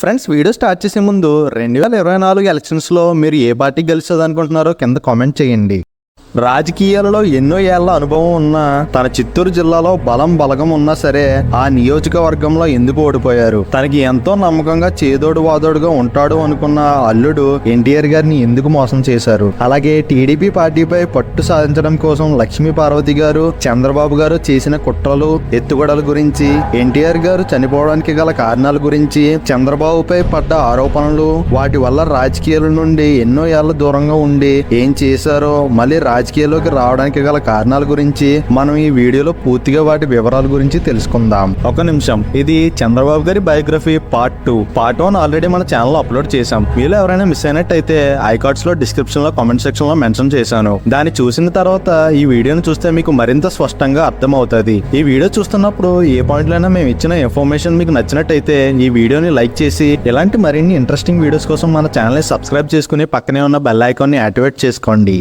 Friends, video start చేసే ముందు 2024 ఎలక్షన్స్లో మీరు ఏ పార్టీ గెలుస్తుంది అనుకుంటున్నారో కింద కామెంట్ చేయండి. రాజకీయాలలో ఎన్నో ఏళ్ల అనుభవం ఉన్న తన చిత్తూరు జిల్లాలో బలగం ఉన్నా సరే ఆ నియోజకవర్గంలో ఎందుకు ఓడిపోయారు? తనకి ఎంతో నమ్మకంగా చేదోడు వాదోడుగా ఉంటాడు అనుకున్న అల్లుడు ఎన్టీఆర్ గారిని ఎందుకు మోసం చేశారు? అలాగే టీడీపీ పార్టీపై పట్టు సాధించడం కోసం లక్ష్మీ పార్వతి గారు, చంద్రబాబు గారు చేసిన కుట్రలు, ఎత్తుగడల గురించి, ఎన్టీఆర్ గారు చనిపోవడానికి గల కారణాల గురించి, చంద్రబాబుపై పడ్డ ఆరోపణలు, వాటి వల్ల రాజకీయాల నుండి ఎన్నో ఏళ్ల దూరంగా ఉండి ఏం చేశారో, మళ్ళీ రాజకీయాల్లోకి రావడానికి గల కారణాల గురించి మనం ఈ వీడియోలో పూర్తిగా వాటి వివరాల గురించి తెలుసుకుందాం. ఒక నిమిషం, ఇది చంద్రబాబు గారి బయోగ్రఫీ పార్ట్ 2. పార్ట్ 1 ఆల్రెడీ మన ఛానల్ అప్లోడ్ చేశాం. మీలో ఎవరైనా మిస్ అయినట్టయితే ఐకార్డ్స్ లో, డిస్క్రిప్షన్ లో, కామెంట్ సెక్షన్ లో మెన్షన్ చేశాను. దాన్ని చూసిన తర్వాత ఈ వీడియోని చూస్తే మీకు మరింత స్పష్టంగా అర్థం అవుతుంది. ఈ వీడియో చూస్తున్నప్పుడు ఏ పాయింట్లైనా మేము ఇచ్చిన ఇన్ఫర్మేషన్ మీకు నచ్చినట్టయితే ఈ వీడియోని లైక్ చేసి ఇలాంటి మరిన్ని ఇంట్రెస్టింగ్ వీడియోస్ కోసం మన ఛానల్ ని సబ్స్క్రైబ్ చేసుకుని పక్కనే ఉన్న బెల్ ఐకాన్ ని యాక్టివేట్ చేసుకోండి.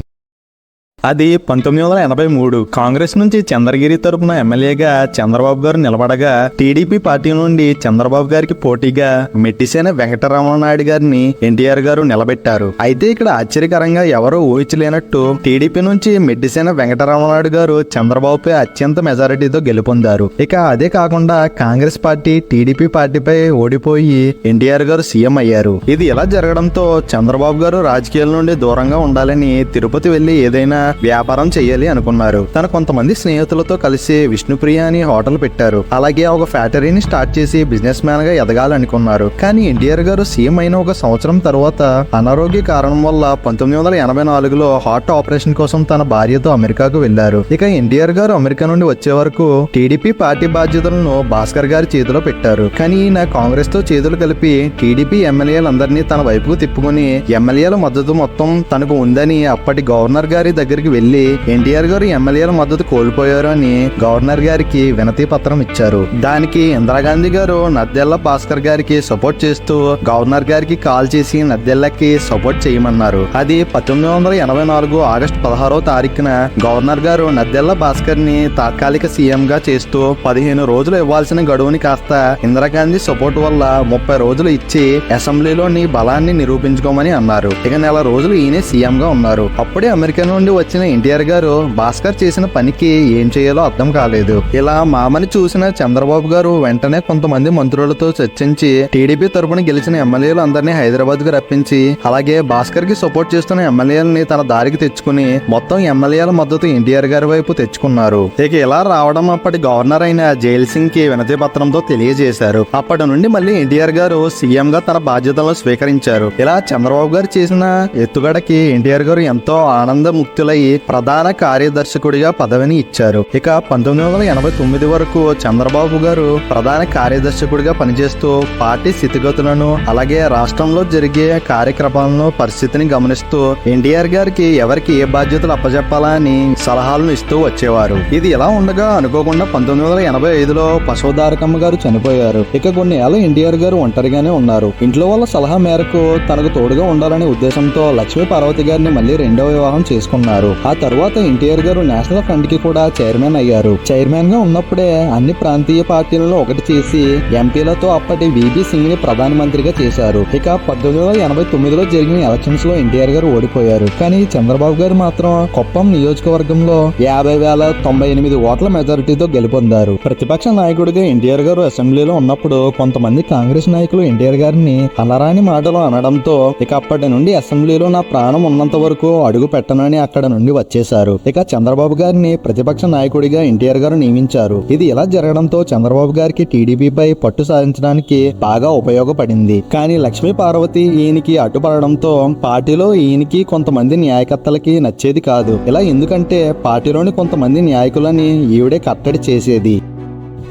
అది 1983 కాంగ్రెస్ నుంచి చంద్రగిరి తరపున ఎమ్మెల్యేగా చంద్రబాబు గారు నిలబడగా, టీడీపీ పార్టీ నుండి చంద్రబాబు గారికి పోటీగా మెట్టిసేన వెంకటరమణ నాయుడు గారిని ఎన్టీఆర్ గారు నిలబెట్టారు. అయితే ఇక్కడ ఆశ్చర్యకరంగా ఎవరూ ఊహించలేనట్టు టీడీపీ నుంచి మెట్టిసేన వెంకటరమణ నాయుడు గారు చంద్రబాబుపై అత్యంత మెజారిటీతో గెలుపొందారు. ఇక అదే కాకుండా కాంగ్రెస్ పార్టీ టీడీపీ పార్టీపై ఓడిపోయి ఎన్టీఆర్ గారు సీఎం అయ్యారు. ఇది ఇలా జరగడంతో చంద్రబాబు గారు రాజకీయాల నుండి దూరంగా ఉండాలని తిరుపతి వెళ్లి ఏదైనా వ్యాపారం చేయాలి అనుకున్నారు. తన కొంతమంది స్నేహితులతో కలిసి విష్ణుప్రియ అని హోటల్ పెట్టారు. అలాగే ఒక ఫ్యాక్టరీని స్టార్ట్ చేసి బిజినెస్ మ్యాన్ గా ఎదగాలనుకున్నారు. కానీ ఎన్టీఆర్ గారు సీఎం అయిన ఒక సంవత్సరం తర్వాత అనారోగ్య కారణం వల్ల 1984లో హార్ట్ ఆపరేషన్ కోసం తన భార్యతో అమెరికాకు వెళ్లారు. ఇక ఎన్టీఆర్ గారు అమెరికా నుండి వచ్చే వరకు టీడీపీ పార్టీ బాధ్యతలను భాస్కర్ గారి చేతిలో పెట్టారు. కానీ ఈయన కాంగ్రెస్ తో చేతులు కలిపి టీడీపీ ఎమ్మెల్యేలందరినీ తన వైపుకు తిప్పుకుని ఎమ్మెల్యేల మద్దతు మొత్తం తనకు ఉందని అప్పటి గవర్నర్ గారి దగ్గరికి వెళ్లి ఎన్టీఆర్ గారు ఎమ్మెల్యేల మద్దతు కోల్పోయారు అని గవర్నర్ గారికి వినతి పత్రం ఇచ్చారు. దానికి ఇందిరాగాంధీ గారు నద్దెళ్ల భాస్కర్ గారికి సపోర్ట్ చేస్తూ గవర్నర్ గారికి కాల్ చేసి నద్దెళ్లకి సపోర్ట్ చేయమన్నారు. అది 1984 ఆగస్టు 16వ తారీఖున గవర్నర్ గారు నద్దెళ్ల భాస్కర్ ని తాత్కాలిక సీఎం గా చేస్తూ 15 రోజులు ఇవ్వాల్సిన గడువుని కాస్త ఇందిరాగాంధీ సపోర్ట్ వల్ల 30 రోజులు ఇచ్చి అసెంబ్లీలోని బలాన్ని నిరూపించుకోమని అన్నారు. ఇక నెల రోజులు ఈయనే సీఎం గా ఉన్నారు. అప్పుడే అమెరికా నుండి వచ్చిన ఎన్టీఆర్ గారు భాస్కర్ చేసిన పనికి ఏం చేయాలో అర్థం కాలేదు. ఇలా మామని చూసిన చంద్రబాబు గారు వెంటనే కొంతమంది మంత్రులతో చర్చించి టీడీపీ తరపున గెలిచిన ఎమ్మెల్యేలు అందరినీ హైదరాబాద్ కు రప్పించి అలాగే భాస్కర్ కి సపోర్ట్ చేస్తున్న ఎమ్మెల్యేలని తన దారికి తెచ్చుకుని మొత్తం ఎమ్మెల్యేల మద్దతు ఎన్టీఆర్ గారి వైపు తెచ్చుకున్నారు. ఇక ఇలా రావడం అప్పటి గవర్నర్ అయిన జైల్ సింగ్ కి వినతి పత్రంతో తెలియజేశారు. అప్పటి నుండి మళ్ళీ ఎన్టీఆర్ గారు సీఎం గా తన బాధ్యతలను స్వీకరించారు. ఇలా చంద్రబాబు గారు చేసిన ఎత్తుగడకి ఎన్టీఆర్ గారు ఎంతో ఆనంద ముక్తులై ప్రధాన కార్యదర్శకుడిగా పదవిని ఇచ్చారు. ఇక 1989 వరకు చంద్రబాబు గారు ప్రధాన కార్యదర్శకుడిగా పనిచేస్తూ పార్టీ స్థితిగతులను అలాగే రాష్ట్రంలో జరిగే కార్యక్రమాలను పరిస్థితిని గమనిస్తూ ఎన్టీఆర్ గారికి ఎవరికి ఏ బాధ్యతలు అప్పచెప్పాలా అని సలహాలను ఇస్తూ వచ్చేవారు. ఇది ఎలా ఉండగా అనుకోకుండా 1985లో పశుధారకమ్మ గారు చనిపోయారు. ఇక కొన్ని ఏళ్ల ఎన్టీఆర్ గారు ఒంటరిగానే ఉన్నారు. ఇంట్లో వాళ్ళ సలహా మేరకు తనకు తోడుగా ఉండాలనే ఉద్దేశంతో లక్ష్మీ పార్వతి గారిని మళ్ళీ రెండవ వివాహం చేసుకున్నారు. ఆ తర్వాత ఎన్టీఆర్ గారు నేషనల్ ఫ్రంట్ కి కూడా చైర్మన్ అయ్యారు. చైర్మన్ గా ఉన్నప్పుడే అన్ని ప్రాంతీయ పార్టీలను ఒకటి చేసి ఎంపీలతో అప్పటి విబి సింగ్ ని ప్రధానమంత్రిగా చేశారు. ఇక 1989లో జరిగిన ఎలక్షన్స్ లో ఎన్టీఆర్ గారు ఓడిపోయారు. కానీ చంద్రబాబు గారు మాత్రం కుప్పం నియోజకవర్గంలో 50,098 ఓట్ల మెజారిటీతో గెలుపొందారు. ప్రతిపక్ష నాయకుడిగా ఎన్టీఆర్ గారు అసెంబ్లీలో ఉన్నప్పుడు కొంతమంది కాంగ్రెస్ నాయకులు ఎన్టీఆర్ గారిని అనరాని మాటలు అనడంతో ఇక అప్పటి నుండి అసెంబ్లీలో నా ప్రాణం ఉన్నంత వరకు అడుగు పెట్టనని అక్కడ నుండి వచ్చేశారు. ఇక చంద్రబాబు గారిని ప్రతిపక్ష నాయకుడిగా ఎన్టీఆర్ గారు నియమించారు. ఇది ఇలా జరగడంతో చంద్రబాబు గారికి టీడీపీపై పట్టు సాధించడానికి బాగా ఉపయోగపడింది. కానీ లక్ష్మీ పార్వతి ఈయనకి అడ్డుపడడంతో పార్టీలో ఈయనకి కొంతమంది న్యాయకర్తలకి నచ్చేది కాదు. ఇలా ఎందుకంటే పార్టీలోని కొంతమంది న్యాయకులని ఈవిడే కట్టడి చేసేది.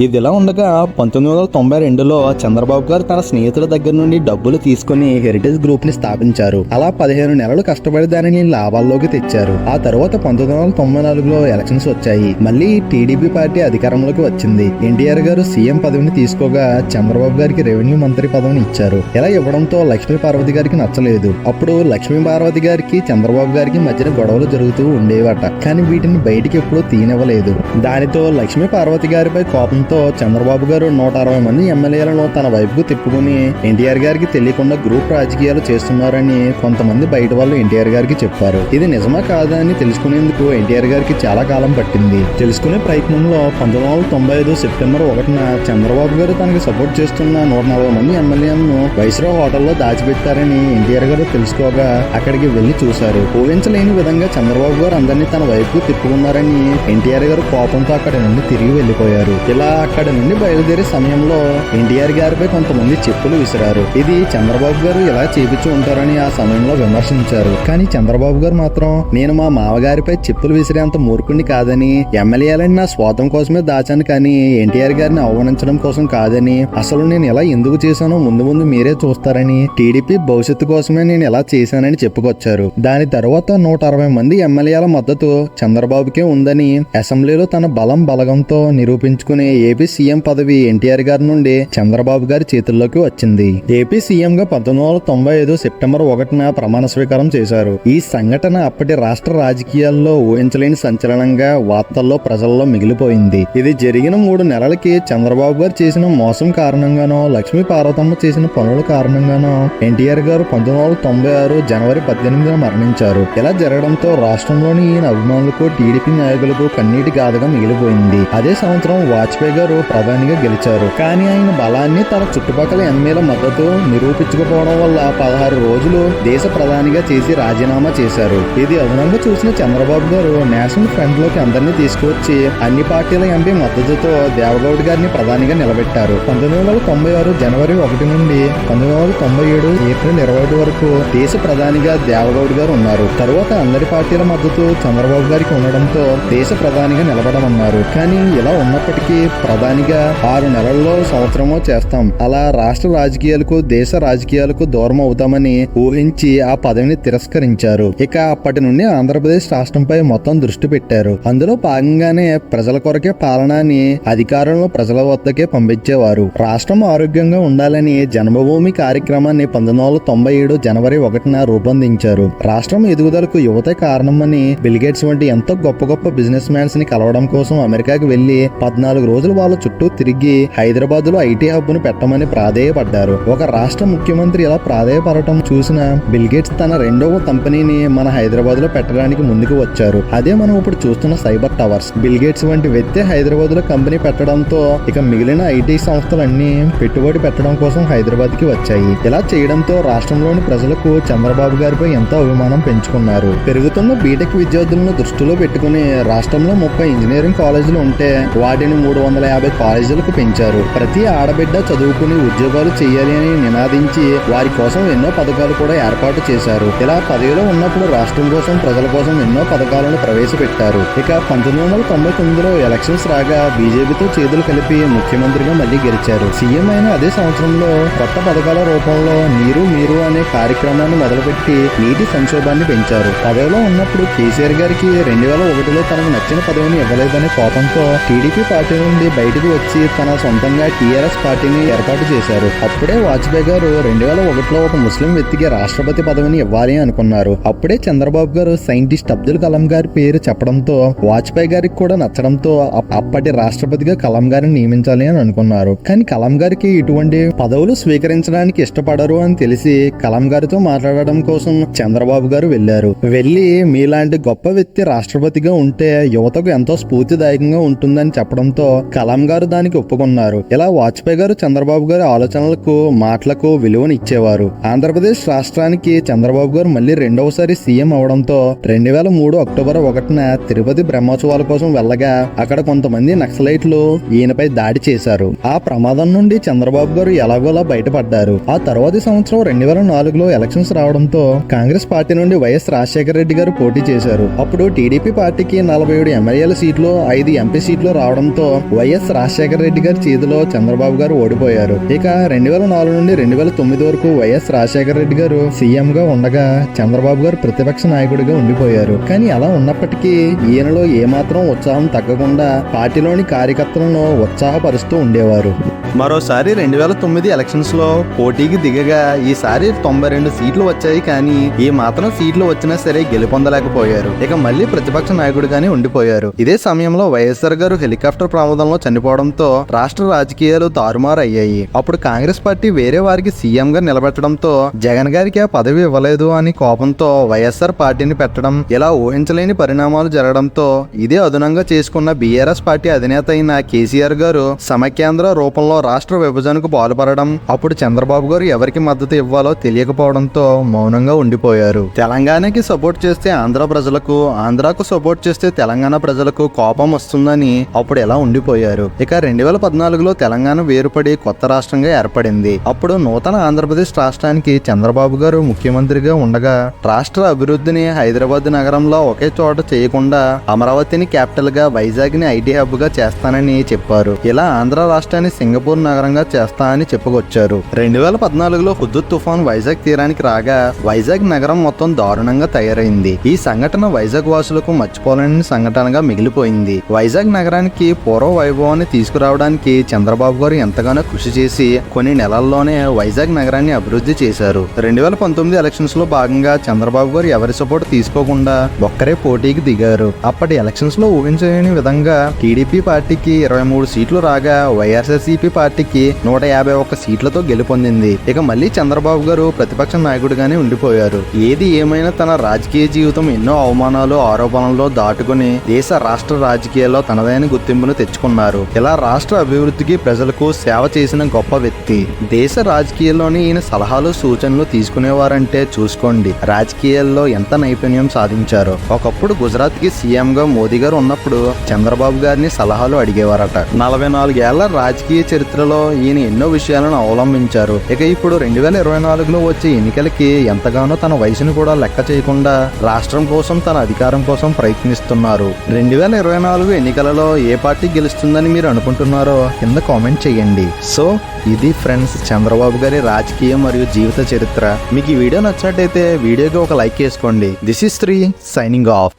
ఇదిలా ఉండగా 1992లో చంద్రబాబు గారు తన స్నేహితుల దగ్గర నుండి డబ్బులు తీసుకుని హెరిటేజ్ గ్రూప్ ని స్థాపించారు. అలా 15 నెలలు కష్టపడి దానిని లాభాల్లోకి తెచ్చారు. ఆ తర్వాత 1994లో ఎలక్షన్స్ వచ్చాయి. మళ్ళీ టీడీపీ పార్టీ అధికారంలోకి వచ్చింది. ఎన్టీఆర్ గారు సీఎం పదవిని తీసుకోగా చంద్రబాబు గారికి రెవెన్యూ మంత్రి పదవిని ఇచ్చారు. ఇలా ఇవ్వడంతో లక్ష్మీ పార్వతి గారికి నచ్చలేదు. అప్పుడు లక్ష్మీ పార్వతి గారికి చంద్రబాబు గారికి మధ్యన గొడవలు జరుగుతూ ఉండేవట. కానీ వీటిని బయటికి ఎప్పుడూ తీనివ్వలేదు. దానితో లక్ష్మీ పార్వతి గారిపై కోపం కావడంతో చంద్రబాబు గారు 160 మంది ఎమ్మెల్యేలను తన వైపుకు తిప్పుకుని ఎన్టీఆర్ గారికి తెలియకుండా గ్రూప్ రాజకీయాలు చేస్తున్నారని కొంతమంది బయట వాళ్ళు ఎన్టీఆర్ గారికి చెప్పారు. ఇది నిజమా కాదా అని తెలుసుకునేందుకు ఎన్టీఆర్ గారికి చాలా కాలం పట్టింది. తెలుసుకునే ప్రయత్నంలో 1995 సెప్టెంబర్ 1న చంద్రబాబు గారు తనకి సపోర్ట్ చేస్తున్న 140 మంది ఎమ్మెల్యేలను వైస్రాయ్ హోటల్లో దాచిపెట్టారని ఎన్టీఆర్ గారు తెలుసుకోగా అక్కడికి వెళ్లి చూశారు. ఊహించలేని విధంగా చంద్రబాబు గారు అందరినీ తన వైపు తిప్పుకున్నారని ఎన్టీఆర్ గారు కోపంతో అక్కడి నుండి తిరిగి వెళ్లిపోయారు. ఇలా అక్కడి నుండి బయలుదేరే సమయంలో ఎన్టీఆర్ గారిపై కొంతమంది చెప్పులు విసిరారు. ఇది చంద్రబాబు గారు ఇలా చేపించి ఉంటారని ఆ సమయంలో విమర్శించారు. కానీ చంద్రబాబు గారు మాత్రం నేను మా మామగారిపై చెప్పులు విసిరేంత మూర్ఖుడిని కాదని, ఎమ్మెల్యేలని నా స్వార్థం కోసమే దాచాను కానీ ఎన్టీఆర్ గారిని అవమానించడం కోసం కాదని, అసలు నేను ఇలా ఎందుకు చేశానో ముందు ముందు మీరే చూస్తారని, టీడీపీ భవిష్యత్తు కోసమే నేను ఇలా చేశానని చెప్పుకొచ్చారు. దాని తర్వాత 160 మంది ఎమ్మెల్యేల మద్దతు చంద్రబాబుకే ఉందని అసెంబ్లీలో తన బలంతో నిరూపించుకునే ఏపీ సీఎం పదవి ఎన్టీఆర్ గారి నుండి చంద్రబాబు గారి చేతుల్లోకి వచ్చింది. ఏపీ సీఎం గా 1995 సెప్టెంబర్ 1న ప్రమాణ స్వీకారం చేశారు. ఈ సంఘటన అప్పటి రాష్ట్ర రాజకీయాల్లో ఊహించలేని సంచలనంగా వార్తల్లో ప్రజల్లో మిగిలిపోయింది. ఇది జరిగిన 3 నెలలకి చంద్రబాబు గారు చేసిన మోసం కారణంగానో, లక్ష్మీ పార్వతమ్మ చేసిన పనుల కారణంగానో ఎన్టీఆర్ గారు 1996 జనవరి 18న మరణించారు. ఇలా జరగడంతో రాష్ట్రంలోని ఈయన అభిమానులకు, టీడీపీ నాయకులకు కన్నీటి గాథగా మిగిలిపోయింది. అదే సంవత్సరం వాజ్పేయి గారు ప్రధానిగా గెలిచారు. కానీ ఆయన బలాన్ని తన చుట్టుపక్కల ఎమ్మెల్యేల మద్దతు నిరూపించకపోవడం వల్ల 16 రోజులు దేశ ప్రధానిగా చేసి రాజీనామా చేశారు. ఇది అదనంగా చూసిన చంద్రబాబు గారు నేషనల్ ఫ్రంట్ లోకి అందరినీ తీసుకువచ్చి అన్ని పార్టీల ఎంపీ మద్దతుతో దేవగౌడ్ గారిని ప్రధానిగా నిలబెట్టారు. 1996 జనవరి 1 నుండి 1997 ఏప్రిల్ 25 వరకు దేశ ప్రధానిగా దేవగౌడ్ గారు ఉన్నారు. తరువాత అందరి పార్టీల మద్దతు చంద్రబాబు గారికి ఉండడంతో దేశ ప్రధానిగా నిలబడమన్నారు. కానీ ఇలా ఉన్నప్పటికీ ప్రధానిగా 6 నెలల్లో సంవత్సరమో చేస్తాం, అలా రాష్ట్ర రాజకీయాలకు, దేశ రాజకీయాలకు దూరం అవుతామని ఊహించి ఆ పదవిని తిరస్కరించారు. ఇక అప్పటి నుండి ఆంధ్రప్రదేశ్ రాష్ట్రంపై మొత్తం దృష్టి పెట్టారు. అందులో భాగంగానే ప్రజల కొరకే పాలనని అధికారంలో ప్రజల వద్దకే పంపించేవారు. రాష్ట్రం ఆరోగ్యంగా ఉండాలని జన్మభూమి కార్యక్రమాన్ని 1997 జనవరి 1న రూపొందించారు. రాష్ట్రం ఎదుగుదలకు యువతే కారణమని బిల్గేట్స్ వంటి ఎంతో గొప్ప బిజినెస్ మ్యాన్స్ ని కలవడం కోసం అమెరికాకి వెళ్లి 14 రోజులు వాళ్ళ చుట్టూ తిరిగి హైదరాబాద్ లో ఐటీ హబ్ ను పెట్టమని ప్రాధేయపడ్డారు. ఒక రాష్ట్ర ముఖ్యమంత్రి ఇలా ప్రాధేయపడటం చూసిన బిల్గేట్స్ తన 2వ కంపెనీని మన హైదరాబాద్ లో పెట్టడానికి ముందుకు వచ్చారు. అదే మనం ఇప్పుడు చూస్తున్న సైబర్ టవర్స్. బిల్గేట్స్ వంటి వ్యక్తి హైదరాబాద్ లో కంపెనీ పెట్టడంతో ఇక మిగిలిన ఐటీ సంస్థలన్నీ పెట్టుబడి పెట్టడం కోసం హైదరాబాద్ కి వచ్చాయి. ఇలా చేయడంతో రాష్ట్రంలోని ప్రజలకు చంద్రబాబు గారిపై ఎంతో అభిమానం పెంచుకున్నారు. పెరుగుతున్న బీటెక్ విద్యార్థులను దృష్టిలో పెట్టుకుని రాష్ట్రంలో 30 ఇంజనీరింగ్ కాలేజీలు ఉంటే వాటిని 350 కాలేజీలకు పెంచారు. ప్రతి ఆడబిడ్డ చదువుకుని ఉద్యోగాలు చేయాలి అని నినాదించి వారి కోసం ఎన్నో పథకాలు కూడా ఏర్పాటు చేశారు. ఇలా పదవిలో ఉన్నప్పుడు రాష్ట్రం కోసం, ప్రజల కోసం ఎన్నో పథకాలను ప్రవేశపెట్టారు. ఇక 1999లో ఎలక్షన్స్ రాగా బీజేపీతో చేతులు కలిపి ముఖ్యమంత్రిగా మళ్లీ గెలిచారు. సీఎం అయిన అదే సంవత్సరంలో కొత్త పథకాల రూపంలో నీరు మీరు అనే కార్యక్రమాన్ని మొదలుపెట్టి నీటి సంక్షోభాన్ని పెంచారు. పదవిలో ఉన్నప్పుడు కేసీఆర్ గారికి 2001లో తనకు నచ్చిన పదవిని ఇవ్వలేదనే కోపంతో టీడీపీ పార్టీ నుండి బయటకు వచ్చి తన సొంతంగా టీఆర్ఎస్ పార్టీని ఏర్పాటు చేశారు. అప్పుడే వాజ్పేయి గారు 2001లో ఒక ముస్లిం వ్యక్తికి రాష్ట్రపతి పదవిని ఇవ్వాలి అనుకున్నారు. అప్పుడే చంద్రబాబు గారు సైంటిస్ట్ అబ్దుల్ కలాం గారి పేరు చెప్పడంతో వాజ్పేయి గారికి కూడా నచ్చడంతో అప్పటి రాష్ట్రపతిగా కలాం గారిని నియమించాలి అని అనుకున్నారు. కానీ కలాం గారికి ఇటువంటి పదవులు స్వీకరించడానికి ఇష్టపడరు అని తెలిసి కలాం గారితో మాట్లాడడం కోసం చంద్రబాబు గారు వెళ్లారు. వెళ్లి మీలాంటి గొప్ప వ్యక్తి రాష్ట్రపతిగా ఉంటే యువతకు ఎంతో స్ఫూర్తిదాయకంగా ఉంటుందని చెప్పడంతో కలాం గారు దానికి ఒప్పుకున్నారు. ఇలా వాజ్పేయి గారు చంద్రబాబు గారి ఆలోచనలకు, మాటలకు విలువను ఇచ్చేవారు. ఆంధ్రప్రదేశ్ రాష్ట్రానికి చంద్రబాబు గారు మళ్లీ 2వసారి సీఎం అవడంతో 2003 అక్టోబర్ 1న తిరుపతి బ్రహ్మోత్సవాల కోసం వెళ్ళగా అక్కడ కొంతమంది నక్సలైట్లు ఈయనపై దాడి చేశారు. ఆ ప్రమాదం నుండి చంద్రబాబు గారు ఎలాగోలా బయటపడ్డారు. ఆ తర్వాతి సంవత్సరం 2004లో ఎలక్షన్స్ రావడంతో కాంగ్రెస్ పార్టీ నుండి వైఎస్ రాజశేఖర రెడ్డి గారు పోటీ చేశారు. అప్పుడు టీడీపీ పార్టీకి 47 ఎమ్మెల్యేల సీట్లు, 5 ఎంపీ సీట్లు రావడంతో వైఎస్ రాజశేఖర రెడ్డి గారి చేతిలో చంద్రబాబు గారు ఓడిపోయారు. ఇక 2004 నుండి 2009 వరకు వైఎస్ రాజశేఖర రెడ్డి గారు సీఎం గా ఉండగా చంద్రబాబు గారు ప్రతిపక్ష నాయకుడిగా ఉండిపోయారు. కానీ అలా ఉన్నప్పటికీ ఈయనలో ఏమాత్రం ఉత్సాహం తగ్గకుండా పార్టీలోని కార్యకర్తలను ఉత్సాహపరుస్తూ ఉండేవారు. మరోసారి 2009 ఎలక్షన్స్ లో పోటీకి దిగగా ఈసారి 92 సీట్లు వచ్చాయి. కానీ ఈ మాత్రం సీట్లు వచ్చినా సరే గెలుపొందలేకపోయారు. ఇక మళ్ళీ ప్రతిపక్ష నాయకుడిగానే ఉండిపోయారు. ఇదే సమయంలో వైఎస్ఆర్ గారు హెలికాప్టర్ ప్రమాదంలో సంవత్సరంలో చనిపోవడంతో రాష్ట్ర రాజకీయాలు తారుమారు అయ్యాయి. అప్పుడు కాంగ్రెస్ పార్టీ వేరే వారికి సీఎం గా నిలబెట్టడంతో జగన్ గారికి ఆ పదవి ఇవ్వలేదు అని కోపంతో వైఎస్ఆర్ పార్టీని పెట్టడం, ఇలా ఊహించలేని పరిణామాలు జరగడంతో ఇదే అదునంగా చేసుకున్న బీఆర్ఎస్ పార్టీ అధినేత అయిన కేసీఆర్ గారు సమైక్యాంధ్ర రూపంలో రాష్ట్ర విభజనకు పాల్పడడం, అప్పుడు చంద్రబాబు గారు ఎవరికి మద్దతు ఇవ్వాలో తెలియకపోవడంతో మౌనంగా ఉండిపోయారు. తెలంగాణకి సపోర్ట్ చేస్తే ఆంధ్ర ప్రజలకు, ఆంధ్రాకు సపోర్ట్ చేస్తే తెలంగాణ ప్రజలకు కోపం వస్తుందని అప్పుడు ఎలా ఉండిపోయారు. ఇక 2014లో తెలంగాణ వేరుపడి కొత్త రాష్ట్రంగా ఏర్పడింది. అప్పుడు నూతన ఆంధ్రప్రదేశ్ రాష్ట్రానికి చంద్రబాబు గారు ముఖ్యమంత్రిగా ఉండగా రాష్ట్ర అభివృద్ధిని హైదరాబాద్ నగరంలో ఒకే చోట చేయకుండా అమరావతిని క్యాపిటల్ గా, వైజాగ్ ని ఐటీ హబ్ గా చేస్తానని చెప్పారు. ఇలా ఆంధ్ర రాష్ట్రాన్ని సింగపూర్ నగరంగా చేస్తా అని చెప్పుకొచ్చారు. 2014లో హుద్హుద్ తుఫాన్ వైజాగ్ తీరానికి రాగా వైజాగ్ నగరం మొత్తం దారుణంగా తయారైంది. ఈ సంఘటన వైజాగ్ వాసులకు మర్చిపోలేని సంఘటనగా మిగిలిపోయింది. వైజాగ్ నగరానికి పూర్వ వైభవాన్ని తీసుకురావడానికి చంద్రబాబు గారు ఎంతగానో కృషి చేసి కొన్ని నెలల్లోనే వైజాగ్ నగరాన్ని అభివృద్ధి చేశారు. 2019 ఎలక్షన్స్ లో భాగంగా చంద్రబాబు గారు ఎవరి సపోర్ట్ తీసుకోకుండా ఒక్కరే పోటీకి దిగారు. అప్పటి ఎలక్షన్స్ లో ఊహించలేని విధంగా టీడీపీ పార్టీకి 23 సీట్లు రాగా వైఎస్ఆర్సీపీ పార్టీకి 151 సీట్లతో గెలుపొందింది. ఇక మళ్ళీ చంద్రబాబు గారు ప్రతిపక్ష నాయకుడిగానే ఉండిపోయారు. ఏది ఏమైనా తన రాజకీయ జీవితం ఎన్నో అవమానాలు, ఆరోపణల్లో దాటుకుని దేశ రాష్ట్ర రాజకీయాల్లో తనదైన గుర్తింపును తెచ్చుకున్నారు. ఇలా రాష్ట్ర అభివృద్ధికి, ప్రజలకు సేవ చేసిన గొప్ప వ్యక్తి. దేశ రాజకీయాల్లోని ఈయన సలహాలు, సూచనలు తీసుకునేవారంటే చూసుకోండి రాజకీయాల్లో ఎంత నైపుణ్యం సాధించారో. ఒకప్పుడు గుజరాత్ కి సీఎం గా మోదీ గారు ఉన్నప్పుడు చంద్రబాబు గారిని సలహాలు అడిగేవారట. 44 ఏళ్ల రాజకీయ చరిత్రలో ఈయన ఎన్నో విషయాలను అవలంబించారు. ఇక ఇప్పుడు 2024లో వచ్చే ఎన్నికలకి ఎంతగానో తన వయసును కూడా లెక్క చేయకుండా రాష్ట్రం కోసం, తన అధికారం కోసం ప్రయత్నిస్తున్నారు. 2024 ఎన్నికలలో ఏ పార్టీ గెలుస్తుందని మీరు అనుకుంటున్నారో కింద కామెంట్ చేయండి. సో ఇది ఫ్రెండ్స్ చంద్రబాబు గారి రాజకీయం మరియు జీవిత చరిత్ర. మీకు ఈ వీడియో నచ్చినట్టయితే వీడియోకి ఒక లైక్ చేసుకోండి. This is 3 signing off.